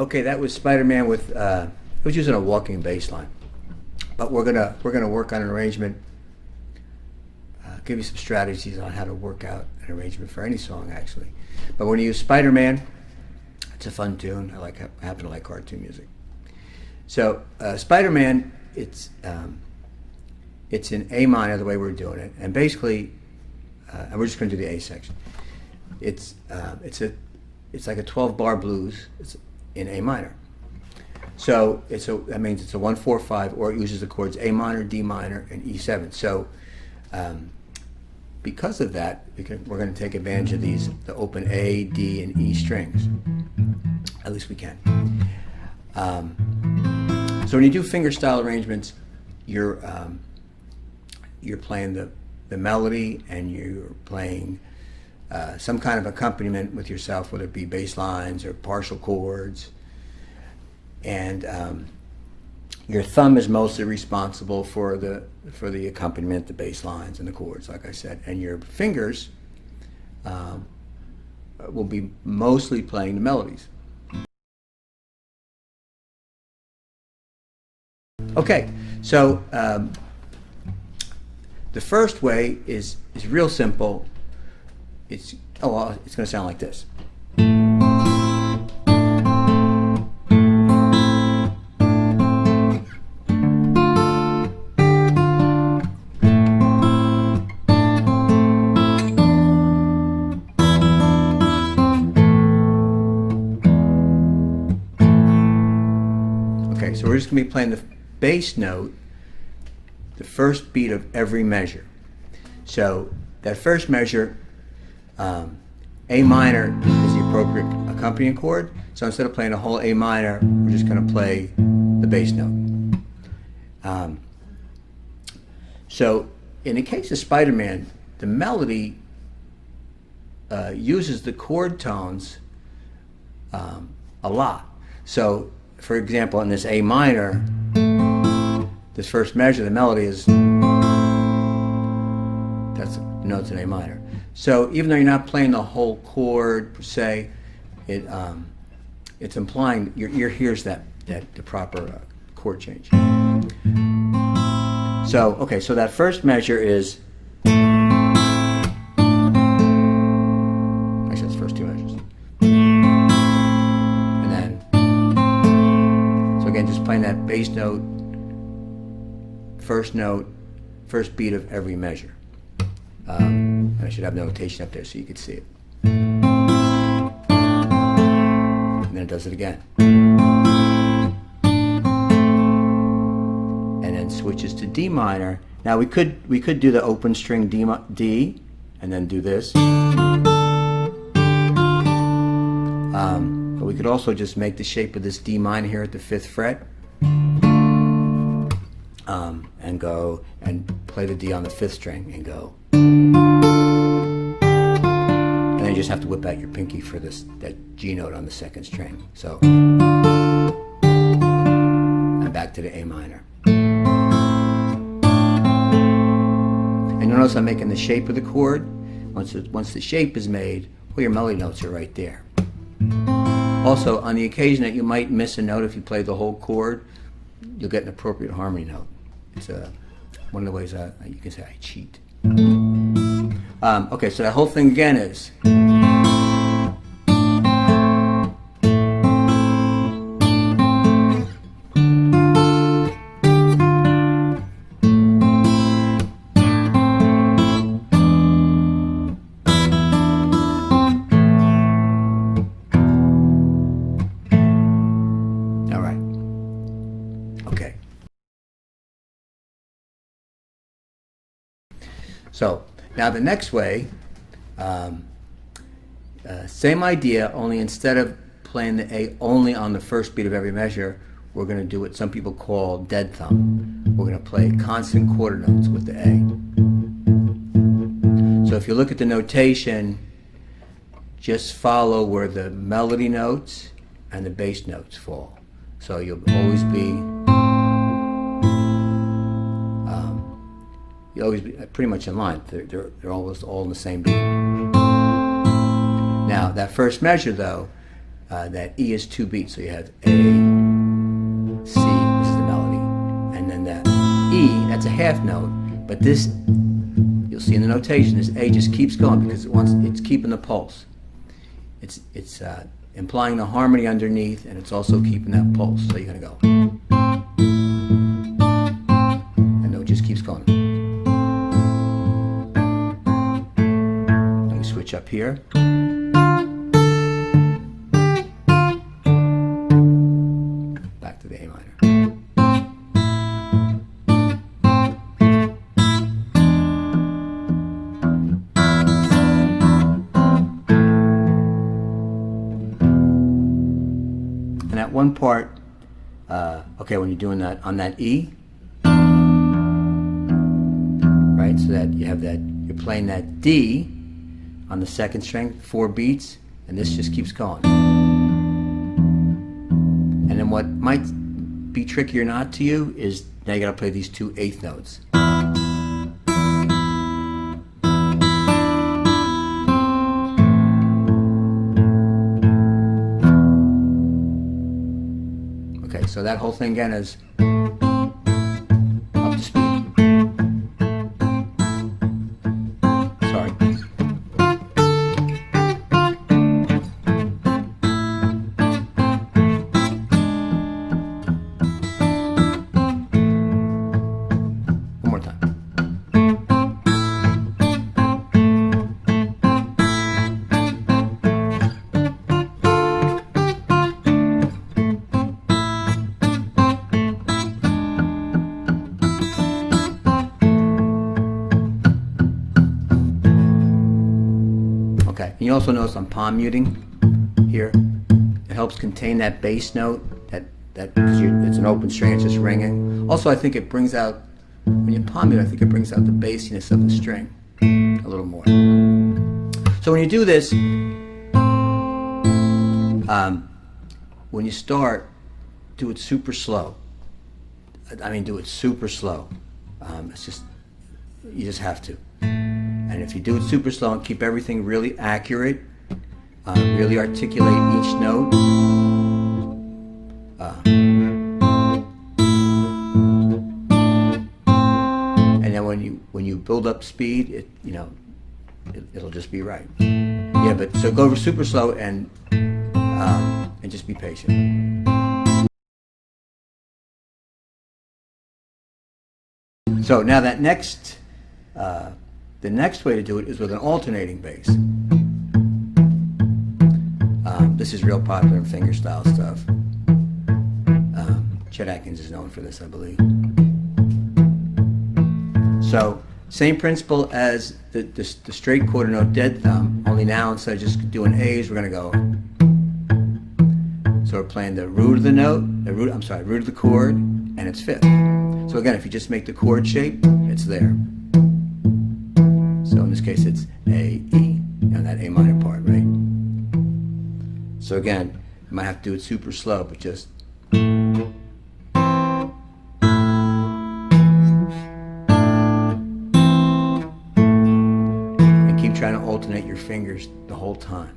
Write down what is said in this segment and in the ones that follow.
Okay, that was Spider-Man with. I was using a walking bass line, but we're gonna work on an arrangement. Give you some strategies on how to work out an arrangement for any song, actually. But we're gonna use Spider-Man. It's a fun tune. I happen to like cartoon music. So Spider-Man, it's in A minor the way we're doing it, and basically, and we're just gonna do the A section. It's like a 12-bar blues. It's in A minor. So that means it's a 1-4-5, or it uses the chords A minor, D minor, and E7. So because of that, we're going to take advantage of the open A, D, and E strings. At least we can. So when you do finger style arrangements, you're playing the melody, and you're playing some kind of accompaniment with yourself, whether it be bass lines or partial chords. And your thumb is mostly responsible for the accompaniment, the bass lines and the chords, like I said. And your fingers will be mostly playing the melodies. Okay, so the first way is real simple. It's going to sound like this. Okay, so we're just going to be playing the bass note, the first beat of every measure. So that first measure, A minor is the appropriate accompanying chord. So instead of playing a whole A minor, we're just going to play the bass note. So in the case of Spider-Man, the melody uses the chord tones a lot. So for example, in this A minor, this first measure, the melody is, that's notes in A minor. So even though you're not playing the whole chord per se, it's implying your ear hears the proper chord change. So okay, so that first measure is, actually it's the first two measures, and then so again just playing that bass note, first beat of every measure. And I should have notation up there so you could see it. And then it does it again. And then switches to D minor. Now we could do the open string D and then do this. But we could also just make the shape of this D minor here at the 5th fret. And go and play the D on the 5th string and go. And then you just have to whip out your pinky for that G note on the 2nd string. So, and back to the A minor. And you'll notice I'm making the shape of the chord. Once the shape is made, well, your melody notes are right there. Also, on the occasion that you might miss a note if you play the whole chord, you'll get an appropriate harmony note. It's one of the ways you can say I cheat. Okay, so that whole thing again is. All right. Okay. So now the next way, same idea, only instead of playing the A only on the first beat of every measure, we're going to do what some people call dead thumb. We're going to play constant quarter notes with the A. So if you look at the notation, just follow where the melody notes and the bass notes fall. So you'll always be pretty much in line. They're almost all in the same beat. Now that first measure though, that E is 2 beats. So you have A, C, this is the melody, and then that E, that's a half note, but this, you'll see in the notation, this A just keeps going because it's keeping the pulse. It's implying the harmony underneath, and it's also keeping that pulse. So you're going to go. And note just keeps going. And we switch up here. Back to the A minor. And at one part, okay, when you're doing that on that E, right, so that you have that, you're playing that D on the second string, 4 beats, and this just keeps going. And then what might be trickier not to you is now you got to play these 2 eighth notes. Okay, so that whole thing again is up to speed. Sorry. One more time. Okay, and you also notice I'm palm muting here. It helps contain that bass note, because it's an open string, it's just ringing. Also, I think it brings out, when you palm mute, I think it brings out the bassiness of the string a little more. So when you do this, when you start, do it super slow. I mean, do it super slow. It's just, you just have to. And if you do it super slow and keep everything really accurate, really articulate each note, and then when you build up speed, it'll just be right. Yeah, but so go super slow and just be patient. So now that next. The next way to do it is with an alternating bass. This is real popular in fingerstyle stuff. Chet Atkins is known for this, I believe. So, same principle as the straight quarter note dead thumb, only now instead of just doing A's, we're going to go. So we're playing the root of the note, root of the chord, and it's fifth. So again, if you just make the chord shape, it's there. So in this case, it's A, E, and that A minor part, right? So again, you might have to do it super slow, but just. And keep trying to alternate your fingers the whole time.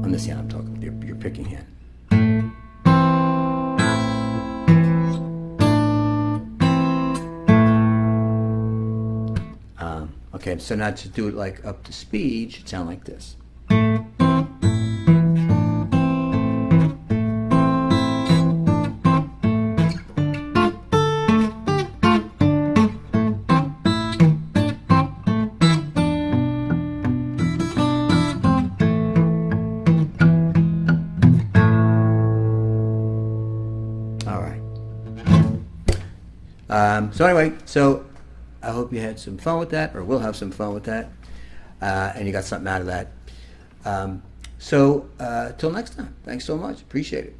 On this hand, I'm talking your picking hand. Okay, so now to do it like up to speed, should sound like this. All right. So anyway, I hope you had some fun with that, or will have some fun with that, and you got something out of that. Till next time. Thanks so much. Appreciate it.